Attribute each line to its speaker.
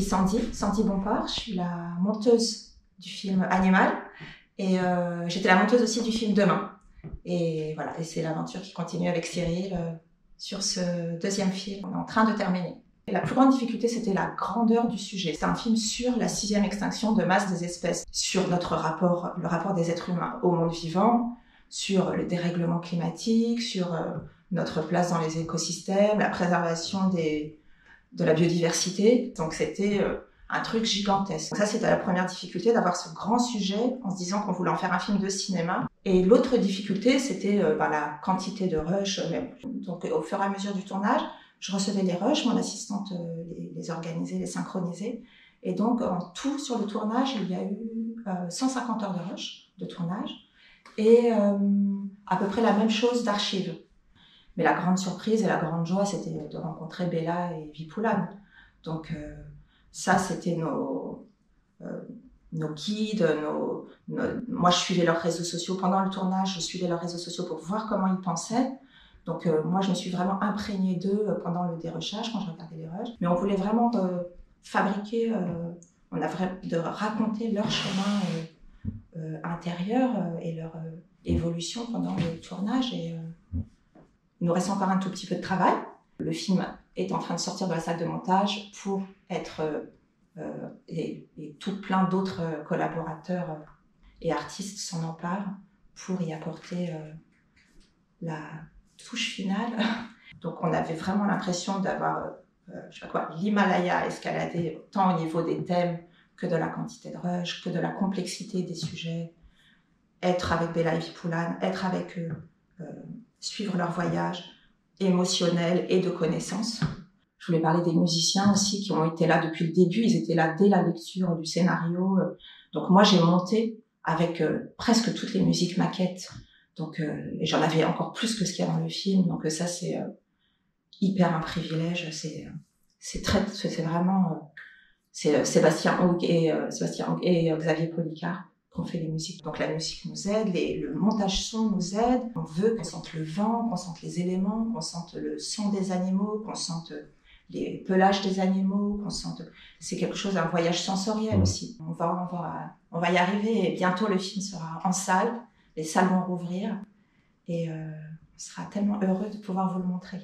Speaker 1: suis Sandy Bompard, je suis la monteuse du film Animal et j'étais la monteuse aussi du film Demain. Et voilà, et c'est l'aventure qui continue avec Cyril sur ce deuxième film. On est en train de terminer. Et la plus grande difficulté, c'était la grandeur du sujet. C'est un film sur la 6e extinction de masse des espèces, sur notre rapport, le rapport des êtres humains au monde vivant, sur le dérèglement climatique, sur notre place dans les écosystèmes, la préservation de la biodiversité. Donc c'était un truc gigantesque. Donc ça, c'était la première difficulté, d'avoir ce grand sujet en se disant qu'on voulait en faire un film de cinéma. Et l'autre difficulté, c'était la quantité de rushs. Donc au fur et à mesure du tournage, je recevais les rushs, mon assistante les organisait, les synchronisait. Et donc en tout, sur le tournage, il y a eu 150 heures de rush de tournage et à peu près la même chose d'archives. Mais la grande surprise et la grande joie, c'était de rencontrer Bella et Vipoulane. Donc ça, c'était nos guides, moi je suivais leurs réseaux sociaux. Pendant le tournage, je suivais leurs réseaux sociaux pour voir comment ils pensaient. Donc moi, je me suis vraiment imprégnée d'eux pendant le dérushage, quand je regardais les rushs. Mais on voulait vraiment fabriquer, de raconter leur chemin intérieur et leur évolution pendant le tournage. Et il nous reste encore un tout petit peu de travail. Le film est en train de sortir de la salle de montage pour être... et tout plein d'autres collaborateurs et artistes s'en emparent pour y apporter la touche finale. Donc on avait vraiment l'impression d'avoir l'Himalaya escaladé, tant au niveau des thèmes que de la quantité de rush, que de la complexité des sujets. Être avec Bella et Vipoulane, être avec eux, suivre leur voyage émotionnel et de connaissances. Je voulais parler des musiciens aussi qui ont été là depuis le début. Ils étaient là dès la lecture du scénario. Donc moi, j'ai monté avec presque toutes les musiques maquettes. Donc et j'en avais encore plus que ce qu'il y a dans le film. Donc ça, c'est hyper un privilège. C'est vraiment Sébastien Haug et Xavier Policard qui ont fait les musiques. Donc la musique nous aide, le montage son nous aide. On veut qu'on sente le vent, qu'on sente les éléments, qu'on sente le son des animaux, qu'on sente les pelages des animaux, qu'on sente... C'est quelque chose, un voyage sensoriel aussi. On va y arriver et bientôt le film sera en salle, les salles vont rouvrir et on sera tellement heureux de pouvoir vous le montrer.